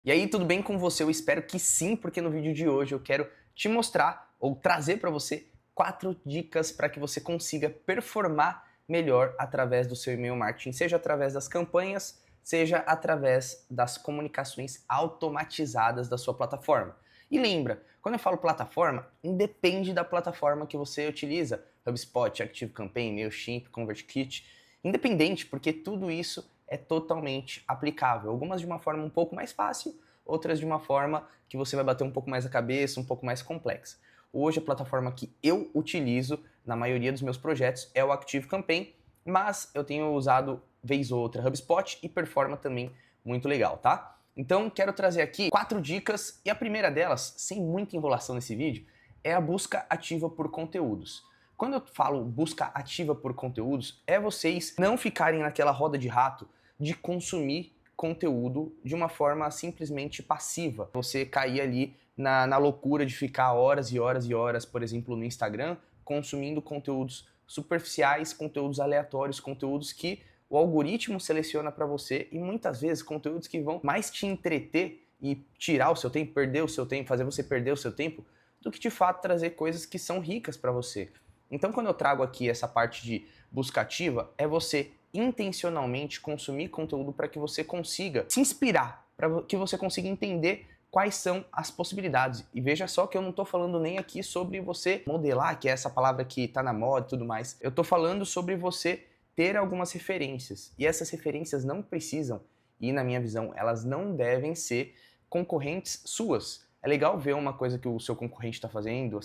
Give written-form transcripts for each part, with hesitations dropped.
E aí, tudo bem com você? Eu espero que sim, porque no vídeo de hoje eu quero te mostrar ou trazer para você 4 dicas para que você consiga performar melhor através do seu e-mail marketing, seja através das campanhas, seja através das comunicações automatizadas da sua plataforma. E lembra, quando eu falo plataforma, independe da plataforma que você utiliza, HubSpot, ActiveCampaign, Mailchimp, ConvertKit, independente, porque tudo isso é totalmente aplicável. Algumas de uma forma um pouco mais fácil, outras de uma forma que você vai bater um pouco mais a cabeça, um pouco mais complexa. Hoje a plataforma que eu utilizo na maioria dos meus projetos é o ActiveCampaign, mas eu tenho usado vez ou outra HubSpot e Performa também muito legal, tá? Então quero trazer aqui 4 dicas e a primeira delas, sem muita enrolação nesse vídeo, é a busca ativa por conteúdos. Quando eu falo busca ativa por conteúdos, é vocês não ficarem naquela roda de rato de consumir conteúdo de uma forma simplesmente passiva. Você cair ali na loucura de ficar horas e horas e horas, por exemplo, no Instagram, consumindo conteúdos superficiais, conteúdos aleatórios, conteúdos que o algoritmo seleciona para você e muitas vezes conteúdos que vão mais te entreter e tirar o seu tempo, perder o seu tempo, fazer você perder o seu tempo, do que de fato trazer coisas que são ricas para você. Então, quando eu trago aqui essa parte de busca ativa, é você intencionalmente consumir conteúdo para que você consiga se inspirar, para que você consiga entender quais são as possibilidades. E veja só que eu não estou falando nem aqui sobre você modelar, que é essa palavra que está na moda e tudo mais. Eu estou falando sobre você ter algumas referências. E essas referências não precisam, e na minha visão, elas não devem ser concorrentes suas. É legal ver uma coisa que o seu concorrente está fazendo,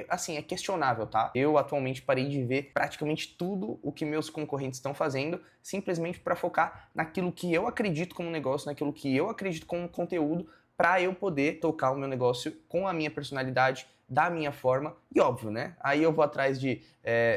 assim, é questionável, tá? Eu atualmente parei de ver praticamente tudo o que meus concorrentes estão fazendo, simplesmente para focar naquilo que eu acredito como negócio, naquilo que eu acredito como conteúdo, para eu poder tocar o meu negócio com a minha personalidade, da minha forma, e óbvio, né? Aí eu vou atrás de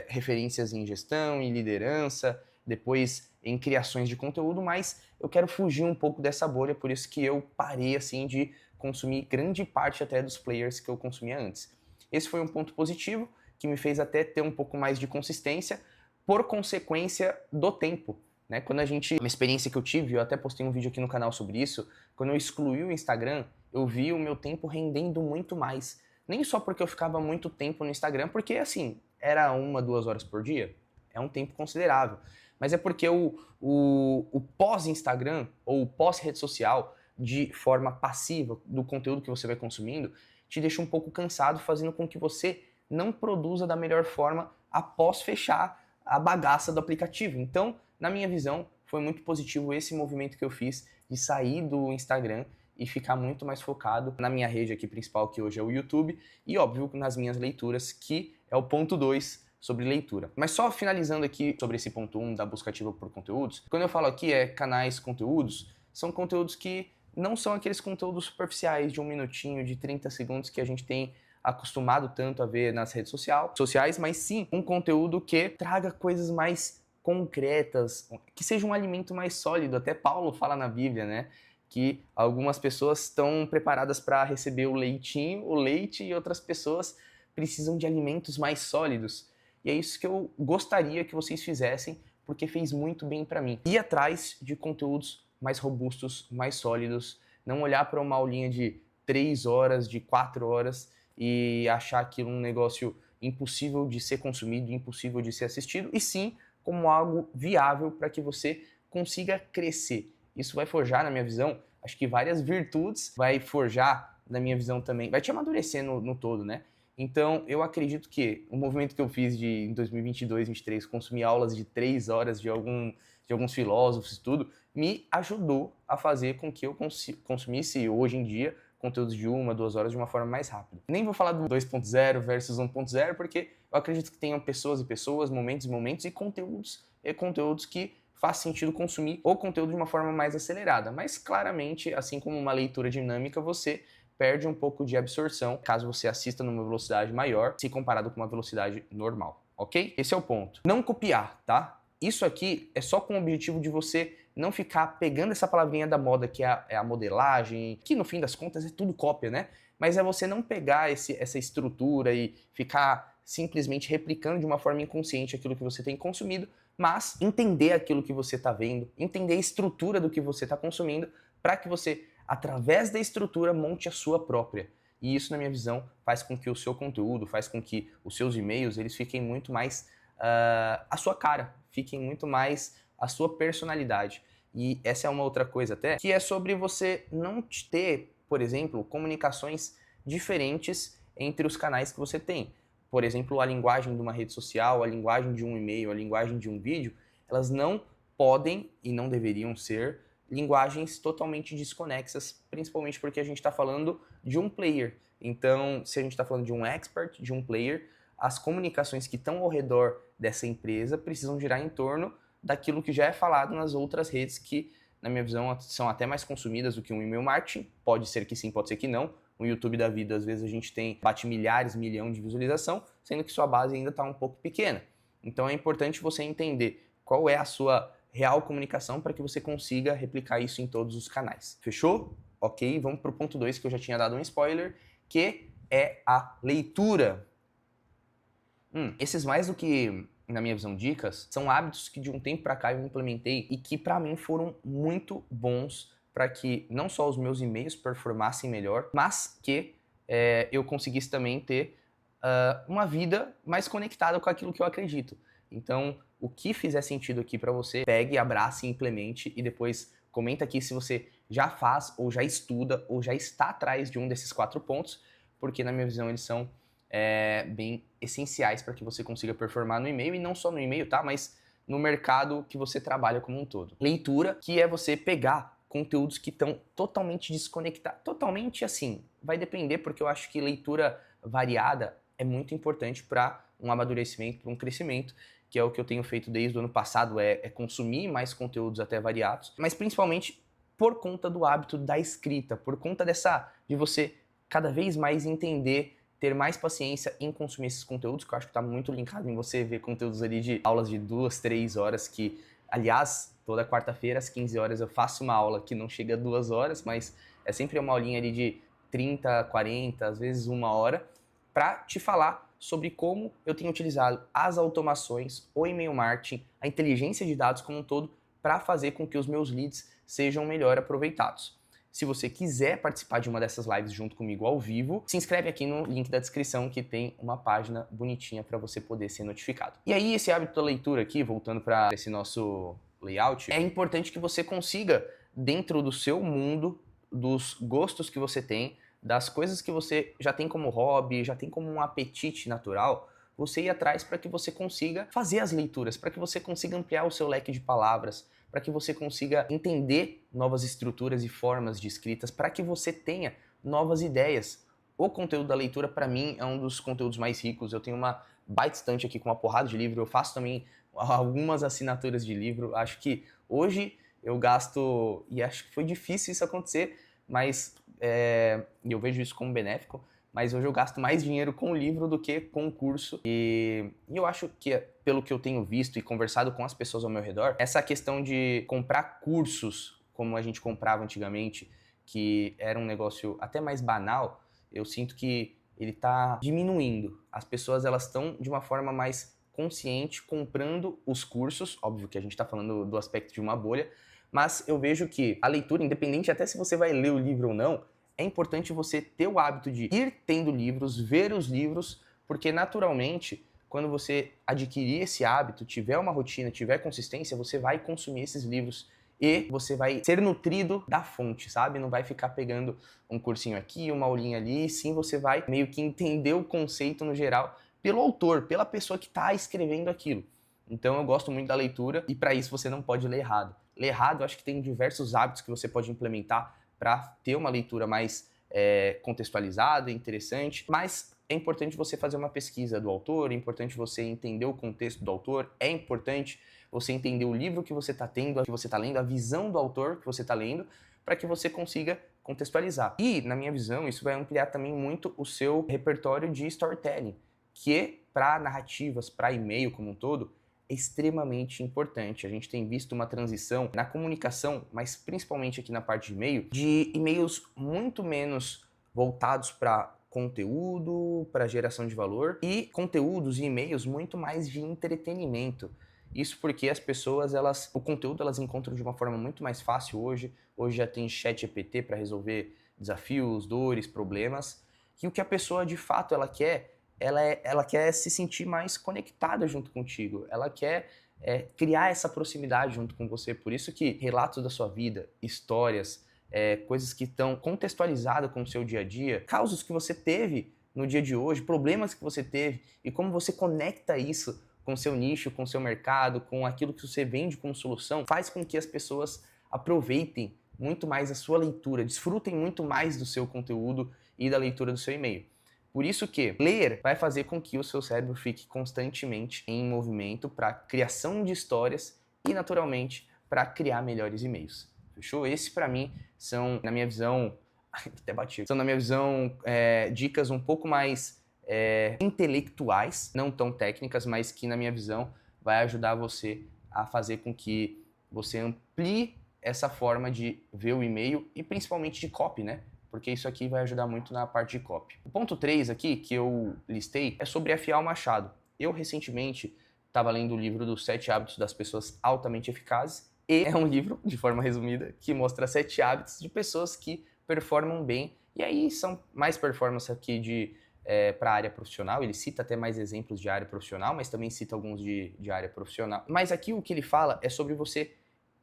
referências em gestão, em liderança, depois em criações de conteúdo, mas eu quero fugir um pouco dessa bolha, por isso que eu parei assim de consumir grande parte até dos players que eu consumia antes. Esse foi um ponto positivo, que me fez até ter um pouco mais de consistência, por consequência do tempo. Né? Quando a gente, uma experiência que eu tive, eu até postei um vídeo aqui no canal sobre isso, quando eu excluí o Instagram, eu vi o meu tempo rendendo muito mais. Nem só porque eu ficava muito tempo no Instagram, porque assim, era 1, 2 horas por dia, é um tempo considerável. Mas é porque o pós-Instagram, ou o pós-rede social, de forma passiva, do conteúdo que você vai consumindo, te deixa um pouco cansado, fazendo com que você não produza da melhor forma após fechar a bagaça do aplicativo. Então, na minha visão, foi muito positivo esse movimento que eu fiz de sair do Instagram e ficar muito mais focado na minha rede aqui principal, que hoje é o YouTube, e óbvio nas minhas leituras, que é o ponto 2 sobre leitura. Mas só finalizando aqui sobre esse ponto 1 da busca ativa por conteúdos, quando eu falo aqui canais, conteúdos, são conteúdos que não são aqueles conteúdos superficiais de 1 minutinho, de 30 segundos que a gente tem acostumado tanto a ver nas redes sociais, mas sim um conteúdo que traga coisas mais concretas, que seja um alimento mais sólido. Até Paulo fala na Bíblia, né? Que algumas pessoas estão preparadas para receber o leitinho, o leite, e outras pessoas precisam de alimentos mais sólidos. E é isso que eu gostaria que vocês fizessem, porque fez muito bem para mim. Ir atrás de conteúdos mais robustos, mais sólidos, não olhar para uma aulinha de 3 horas, de 4 horas e achar aquilo um negócio impossível de ser consumido, impossível de ser assistido, e sim como algo viável para que você consiga crescer. Isso vai forjar, na minha visão, acho que várias virtudes, vai forjar, na minha visão também, vai te amadurecer no todo, né? Então, eu acredito que o movimento que eu fiz em 2022, 2023, consumir aulas de 3 horas de alguns filósofos e tudo, me ajudou a fazer com que eu consumisse, hoje em dia, conteúdos de 1, 2 horas de uma forma mais rápida. Nem vou falar do 2.0 versus 1.0, porque eu acredito que tenham pessoas e pessoas, momentos e momentos, e conteúdos que faz sentido consumir o conteúdo de uma forma mais acelerada. Mas, claramente, assim como uma leitura dinâmica, você perde um pouco de absorção caso você assista numa velocidade maior, se comparado com uma velocidade normal, ok? Esse é o ponto. Não copiar, tá? Isso aqui é só com o objetivo de você não ficar pegando essa palavrinha da moda que é a modelagem, que no fim das contas é tudo cópia, né? Mas é você não pegar essa estrutura e ficar simplesmente replicando de uma forma inconsciente aquilo que você tem consumido, mas entender aquilo que você está vendo, entender a estrutura do que você está consumindo, para que você através da estrutura, monte a sua própria. E isso, na minha visão, faz com que o seu conteúdo, faz com que os seus e-mails, eles fiquem muito mais a sua cara, fiquem muito mais a sua personalidade. E essa é uma outra coisa até, que é sobre você não ter, por exemplo, comunicações diferentes entre os canais que você tem. Por exemplo, a linguagem de uma rede social, a linguagem de um e-mail, a linguagem de um vídeo, elas não podem e não deveriam ser linguagens totalmente desconexas, principalmente porque a gente está falando de um player. Então, se a gente está falando de um expert, de um player, as comunicações que estão ao redor dessa empresa precisam girar em torno daquilo que já é falado nas outras redes que, na minha visão, são até mais consumidas do que um e-mail marketing. Pode ser que sim, pode ser que não. No YouTube da vida, às vezes a gente bate milhares, milhão de visualização, sendo que sua base ainda está um pouco pequena. Então é importante você entender qual é a sua real comunicação para que você consiga replicar isso em todos os canais. Fechou? Ok, vamos para o ponto 2, que eu já tinha dado um spoiler, que é a leitura. Esses mais do que, na minha visão, dicas, são hábitos que de um tempo para cá eu implementei e que para mim foram muito bons para que não só os meus e-mails performassem melhor, mas que eu conseguisse também ter uma vida mais conectada com aquilo que eu acredito. Então, o que fizer sentido aqui para você, pegue, abrace, implemente e depois comenta aqui se você já faz, ou já estuda, ou já está atrás de um desses 4 pontos, porque na minha visão eles são bem essenciais para que você consiga performar no e-mail, e não só no e-mail, tá? Mas no mercado que você trabalha como um todo. Leitura, que é você pegar conteúdos que estão totalmente desconectados. Totalmente assim, vai depender, porque eu acho que leitura variada é muito importante para um amadurecimento, para um crescimento, que é o que eu tenho feito desde o ano passado, é consumir mais conteúdos até variados, mas principalmente por conta do hábito da escrita, por conta de você cada vez mais entender, ter mais paciência em consumir esses conteúdos, que eu acho que está muito linkado em você ver conteúdos ali de aulas de 2, 3 horas, que, aliás, toda quarta-feira às 15 horas eu faço uma aula que não chega a 2 horas, mas é sempre uma aulinha ali de 30, 40, às vezes 1 hora, para te falar sobre como eu tenho utilizado as automações, o e-mail marketing, a inteligência de dados como um todo, para fazer com que os meus leads sejam melhor aproveitados. Se você quiser participar de uma dessas lives junto comigo ao vivo, se inscreve aqui no link da descrição que tem uma página bonitinha para você poder ser notificado. E aí, esse hábito da leitura aqui, voltando para esse nosso layout, é importante que você consiga, dentro do seu mundo, dos gostos que você tem, das coisas que você já tem como hobby, já tem como um apetite natural, você ir atrás para que você consiga fazer as leituras, para que você consiga ampliar o seu leque de palavras, para que você consiga entender novas estruturas e formas de escritas, para que você tenha novas ideias. O conteúdo da leitura, para mim, é um dos conteúdos mais ricos. Eu tenho uma baita estante aqui com uma porrada de livro, eu faço também algumas assinaturas de livro. Acho que hoje eu gasto, e acho que foi difícil isso acontecer, mas eu vejo isso como benéfico, mas hoje eu gasto mais dinheiro com o livro do que com o curso. E eu acho que, pelo que eu tenho visto e conversado com as pessoas ao meu redor, essa questão de comprar cursos, como a gente comprava antigamente, que era um negócio até mais banal, eu sinto que ele está diminuindo. As pessoas elas estão de uma forma mais consciente comprando os cursos, óbvio que a gente está falando do aspecto de uma bolha, mas eu vejo que a leitura, independente até se você vai ler o livro ou não, é importante você ter o hábito de ir tendo livros, ver os livros, porque naturalmente, quando você adquirir esse hábito, tiver uma rotina, tiver consistência, você vai consumir esses livros e você vai ser nutrido da fonte, sabe? Não vai ficar pegando um cursinho aqui, uma aulinha ali, e sim você vai meio que entender o conceito no geral pelo autor, pela pessoa que está escrevendo aquilo. Então eu gosto muito da leitura e para isso você não pode ler errado. Ler errado, eu acho que tem diversos hábitos que você pode implementar para ter uma leitura mais contextualizada, interessante, mas é importante você fazer uma pesquisa do autor, é importante você entender o contexto do autor, é importante você entender o livro que você está tendo, que você está lendo, a visão do autor que você está lendo, para que você consiga contextualizar. E, na minha visão, isso vai ampliar também muito o seu repertório de storytelling, que para narrativas, para e-mail como um todo, é extremamente importante. A gente tem visto uma transição na comunicação, mas principalmente aqui na parte de e-mail, de e-mails muito menos voltados para conteúdo, para geração de valor, e conteúdos e e-mails muito mais de entretenimento. Isso porque as pessoas, o conteúdo elas encontram de uma forma muito mais fácil hoje. Hoje já tem ChatGPT para resolver desafios, dores, problemas. E o que a pessoa de fato ela quer, ela quer se sentir mais conectada junto contigo. Ela quer criar essa proximidade junto com você. Por isso que relatos da sua vida, histórias, coisas que estão contextualizadas com o seu dia a dia, causos que você teve no dia de hoje, problemas que você teve e como você conecta isso com o seu nicho, com o seu mercado, com aquilo que você vende como solução, faz com que as pessoas aproveitem muito mais a sua leitura, desfrutem muito mais do seu conteúdo e da leitura do seu e-mail. Por isso que ler vai fazer com que o seu cérebro fique constantemente em movimento para criação de histórias e, naturalmente, para criar melhores e-mails. Fechou? Esse, para mim, são, na minha visão, até bati, são, na minha visão, dicas um pouco mais intelectuais, não tão técnicas, mas que, na minha visão, vai ajudar você a fazer com que você amplie essa forma de ver o e-mail e principalmente de copy, né? Porque isso aqui vai ajudar muito na parte de copy. O ponto 3 aqui, que eu listei, é sobre afiar o machado. Eu, recentemente, estava lendo o livro dos 7 hábitos das pessoas altamente eficazes e é um livro, de forma resumida, que mostra 7 hábitos de pessoas que performam bem. E aí são mais performance aqui para a área profissional. Ele cita até mais exemplos de área profissional, mas também cita alguns de área profissional. Mas aqui o que ele fala é sobre você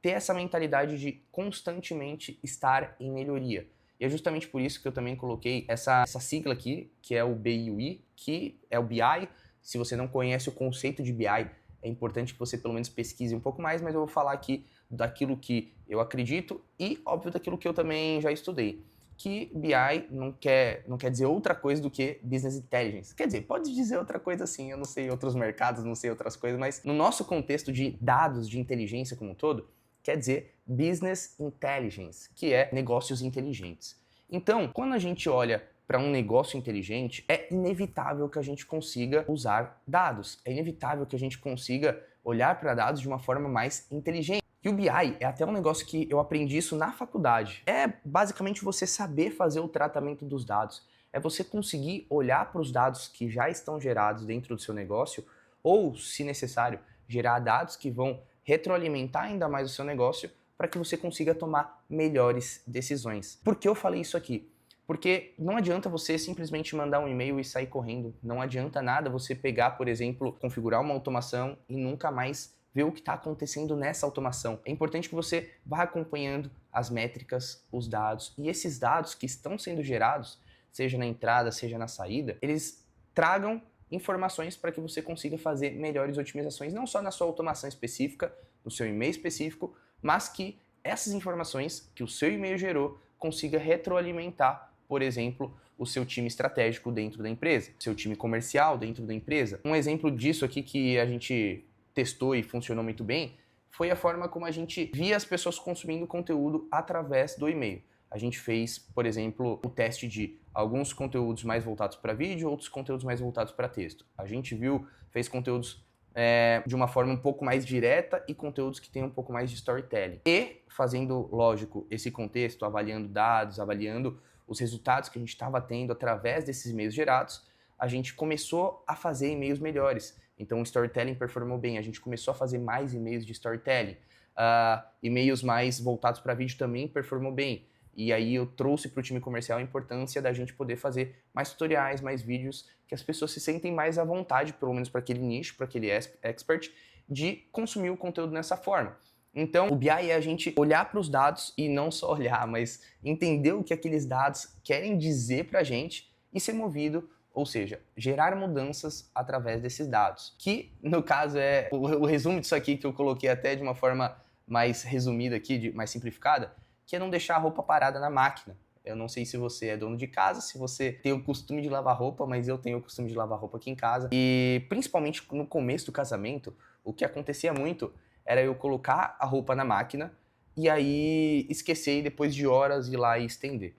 ter essa mentalidade de constantemente estar em melhoria. E é justamente por isso que eu também coloquei essa sigla aqui, que é o BUI, que é o BI. Se você não conhece o conceito de BI, é importante que você pelo menos pesquise um pouco mais, mas eu vou falar aqui daquilo que eu acredito e, óbvio, daquilo que eu também já estudei. Que BI não quer dizer outra coisa do que Business Intelligence. Quer dizer, pode dizer outra coisa assim, eu não sei outros mercados, não sei outras coisas, mas no nosso contexto de dados, de inteligência como um todo, quer dizer Business Intelligence, que é negócios inteligentes. Então, quando a gente olha para um negócio inteligente, é inevitável que a gente consiga usar dados. É inevitável que a gente consiga olhar para dados de uma forma mais inteligente. E o BI é até um negócio que eu aprendi isso na faculdade. É basicamente você saber fazer o tratamento dos dados. É você conseguir olhar para os dados que já estão gerados dentro do seu negócio ou, se necessário, gerar dados que vão retroalimentar ainda mais o seu negócio para que você consiga tomar melhores decisões. Por que eu falei isso aqui? Porque não adianta você simplesmente mandar um e-mail e sair correndo. Não adianta nada você pegar, por exemplo, configurar uma automação e nunca mais ver o que está acontecendo nessa automação. É importante que você vá acompanhando as métricas, os dados, e esses dados que estão sendo gerados, seja na entrada, seja na saída, eles tragam informações para que você consiga fazer melhores otimizações, não só na sua automação específica, no seu e-mail específico, mas que essas informações que o seu e-mail gerou consiga retroalimentar, por exemplo, o seu time estratégico dentro da empresa, seu time comercial dentro da empresa. Um exemplo disso aqui que a gente testou e funcionou muito bem foi a forma como a gente via as pessoas consumindo conteúdo através do e-mail. A gente fez, por exemplo, o teste de alguns conteúdos mais voltados para vídeo, outros conteúdos mais voltados para texto. A gente fez conteúdos de uma forma um pouco mais direta e conteúdos que têm um pouco mais de storytelling. E fazendo, lógico, esse contexto, avaliando dados, avaliando os resultados que a gente estava tendo através desses e-mails gerados, a gente começou a fazer e-mails melhores. Então o storytelling performou bem, a gente começou a fazer mais e-mails de storytelling. E-mails mais voltados para vídeo também performou bem. E aí eu trouxe para o time comercial a importância da gente poder fazer mais tutoriais, mais vídeos, que as pessoas se sentem mais à vontade, pelo menos para aquele nicho, para aquele expert, de consumir o conteúdo dessa forma. Então, o BI é a gente olhar para os dados e não só olhar, mas entender o que aqueles dados querem dizer para a gente e ser movido, ou seja, gerar mudanças através desses dados. Que, no caso, é o resumo disso aqui que eu coloquei até de uma forma mais resumida aqui, mais simplificada, que é não deixar a roupa parada na máquina. Eu não sei se você é dono de casa, se você tem o costume de lavar roupa, mas eu tenho o costume de lavar roupa aqui em casa. E principalmente no começo do casamento, o que acontecia muito era eu colocar a roupa na máquina e aí esquecer e depois de horas ir lá e estender.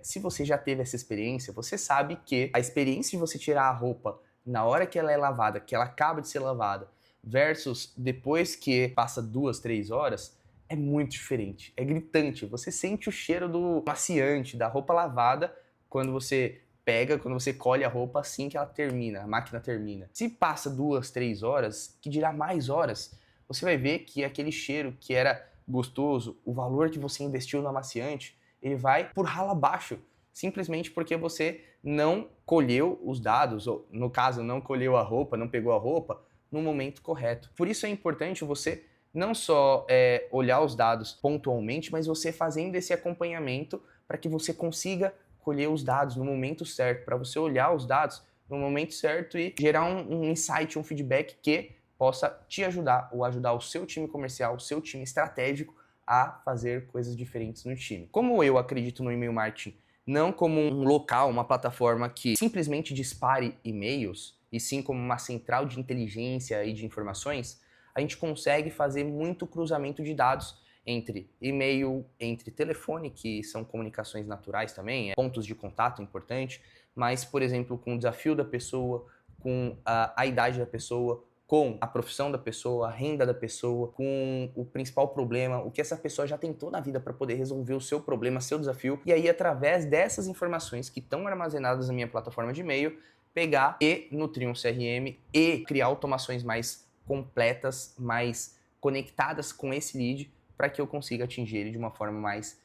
Se você já teve essa experiência, você sabe que a experiência de você tirar a roupa na hora que ela é lavada, que ela acaba de ser lavada, versus depois que passa 2, 3 horas, é muito diferente, é gritante. Você sente o cheiro do maciante, da roupa lavada, quando você pega, quando você colhe a roupa assim que ela termina, a máquina termina. Se passa 2, 3 horas, que dirá mais horas, você vai ver que aquele cheiro que era gostoso, o valor que você investiu no amaciante, ele vai por ralo abaixo, simplesmente porque você não colheu os dados, ou no caso, não colheu a roupa, não pegou a roupa no momento correto. Por isso é importante você não só olhar os dados pontualmente, mas você fazendo esse acompanhamento para que você consiga colher os dados no momento certo, para você olhar os dados no momento certo e gerar um insight, um feedback que possa te ajudar ou ajudar o seu time comercial, o seu time estratégico a fazer coisas diferentes no time. Como eu acredito no e-mail marketing não como um local, uma plataforma que simplesmente dispare e-mails, e sim como uma central de inteligência e de informações, a gente consegue fazer muito cruzamento de dados entre e-mail, entre telefone, que são comunicações naturais também, pontos de contato importante, mas, por exemplo, com o desafio da pessoa, com a idade da pessoa, com a profissão da pessoa, a renda da pessoa, com o principal problema, o que essa pessoa já tentou na vida para poder resolver o seu problema, seu desafio, e aí através dessas informações que estão armazenadas na minha plataforma de e-mail, pegar e nutrir um CRM e criar automações mais completas, mais conectadas com esse lead, para que eu consiga atingir ele de uma forma mais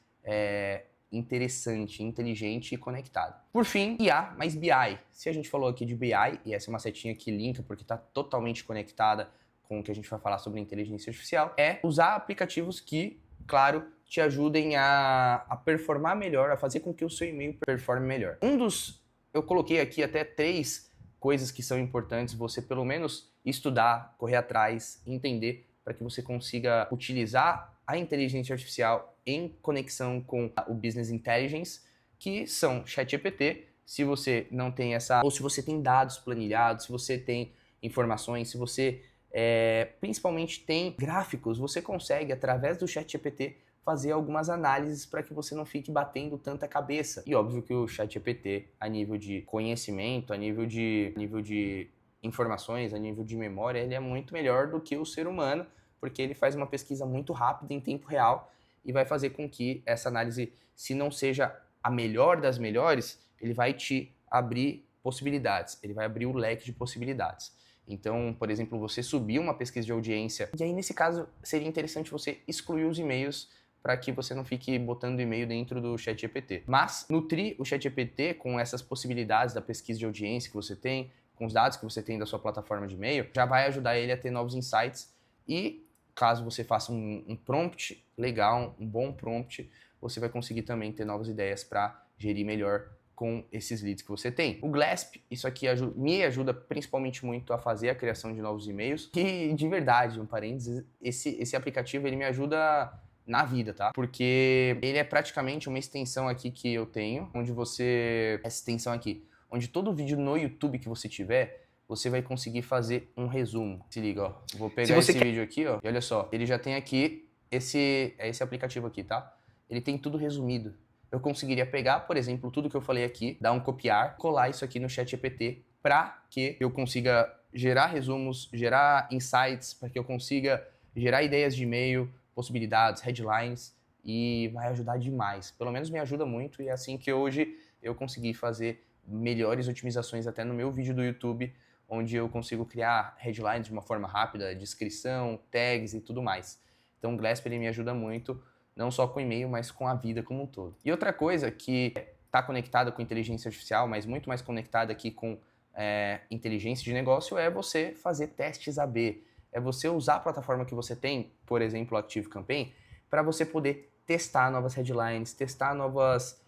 interessante, inteligente e conectada. Por fim, IA mais BI. Se a gente falou aqui de BI, e essa é uma setinha que linka porque está totalmente conectada com o que a gente vai falar sobre inteligência artificial, é usar aplicativos que, claro, te ajudem a performar melhor, a fazer com que o seu e-mail performe melhor. Eu coloquei aqui até 3 coisas que são importantes você pelo menos estudar, correr atrás, entender, para que você consiga utilizar a inteligência artificial em conexão com o Business Intelligence, que são ChatGPT, se você não tem ou se você tem dados planilhados, se você tem informações, se você principalmente tem gráficos, você consegue, através do ChatGPT, fazer algumas análises para que você não fique batendo tanta cabeça. E óbvio que o ChatGPT, a nível de conhecimento, a nível de informações, a nível de memória, ele é muito melhor do que o ser humano, porque ele faz uma pesquisa muito rápida em tempo real e vai fazer com que essa análise, se não seja a melhor das melhores, ele vai te abrir possibilidades, ele vai abrir o leque de possibilidades. Então, por exemplo, você subir uma pesquisa de audiência, e aí nesse caso seria interessante você excluir os e-mails para que você não fique botando e-mail dentro do ChatGPT. Mas nutrir o ChatGPT com essas possibilidades da pesquisa de audiência que você tem, com os dados que você tem da sua plataforma de e-mail, já vai ajudar ele a ter novos insights e caso você faça um prompt legal, um bom prompt, você vai conseguir também ter novas ideias para gerir melhor com esses leads que você tem. O Glasp, isso aqui me ajuda principalmente muito a fazer a criação de novos e-mails. E de verdade, um parênteses, esse aplicativo ele me ajuda na vida, tá? Porque ele é praticamente uma extensão aqui que eu tenho, essa extensão aqui, onde todo vídeo no YouTube que você tiver, você vai conseguir fazer um resumo. Se liga, ó. Vou pegar esse vídeo aqui, ó. E olha só, ele já tem aqui esse aplicativo aqui, tá? Ele tem tudo resumido. Eu conseguiria pegar, por exemplo, tudo que eu falei aqui, dar um copiar, colar isso aqui no ChatGPT para que eu consiga gerar resumos, gerar insights, para que eu consiga gerar ideias de e-mail, possibilidades, headlines, e vai ajudar demais. Pelo menos me ajuda muito e é assim que hoje eu consegui fazer melhores otimizações até no meu vídeo do YouTube, onde eu consigo criar headlines de uma forma rápida, descrição, tags e tudo mais. Então o Glasp ele me ajuda muito, não só com e-mail, mas com a vida como um todo. E outra coisa que está conectada com inteligência artificial, mas muito mais conectada aqui com inteligência de negócio, é você fazer testes AB. É você usar a plataforma que você tem, por exemplo, o ActiveCampaign, para você poder testar novas headlines, testar novas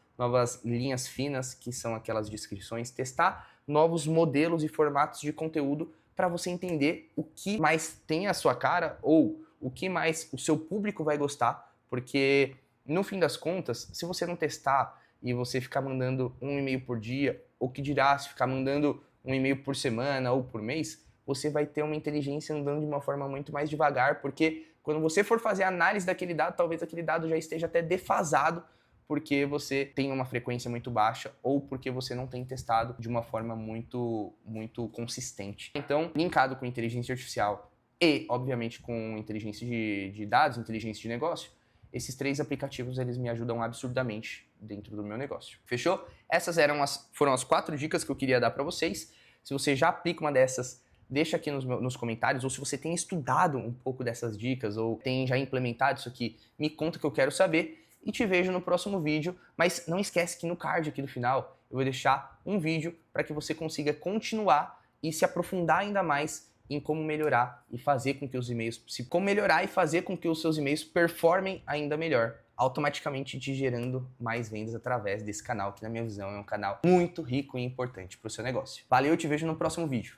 linhas finas, que são aquelas descrições, testar novos modelos e formatos de conteúdo para você entender o que mais tem a sua cara ou o que mais o seu público vai gostar, porque no fim das contas, se você não testar e você ficar mandando um e-mail por dia, ou que dirá se ficar mandando um e-mail por semana ou por mês, você vai ter uma inteligência andando de uma forma muito mais devagar, porque quando você for fazer a análise daquele dado, talvez aquele dado já esteja até defasado, porque você tem uma frequência muito baixa ou porque você não tem testado de uma forma muito consistente. Então, linkado com inteligência artificial e, obviamente, com inteligência de dados, inteligência de negócio, esses 3 aplicativos eles me ajudam absurdamente dentro do meu negócio. Fechou? Essas foram as 4 dicas que eu queria dar para vocês. Se você já aplica uma dessas, deixa aqui nos comentários, ou se você tem estudado um pouco dessas dicas, ou tem já implementado isso aqui, me conta que eu quero saber, e te vejo no próximo vídeo. Mas não esquece que no card aqui do final, eu vou deixar um vídeo para que você consiga continuar e se aprofundar ainda mais em como melhorar e fazer com que os e-mails, como melhorar e fazer com que os seus e-mails performem ainda melhor, automaticamente te gerando mais vendas através desse canal, que na minha visão é um canal muito rico e importante para o seu negócio. Valeu, eu te vejo no próximo vídeo.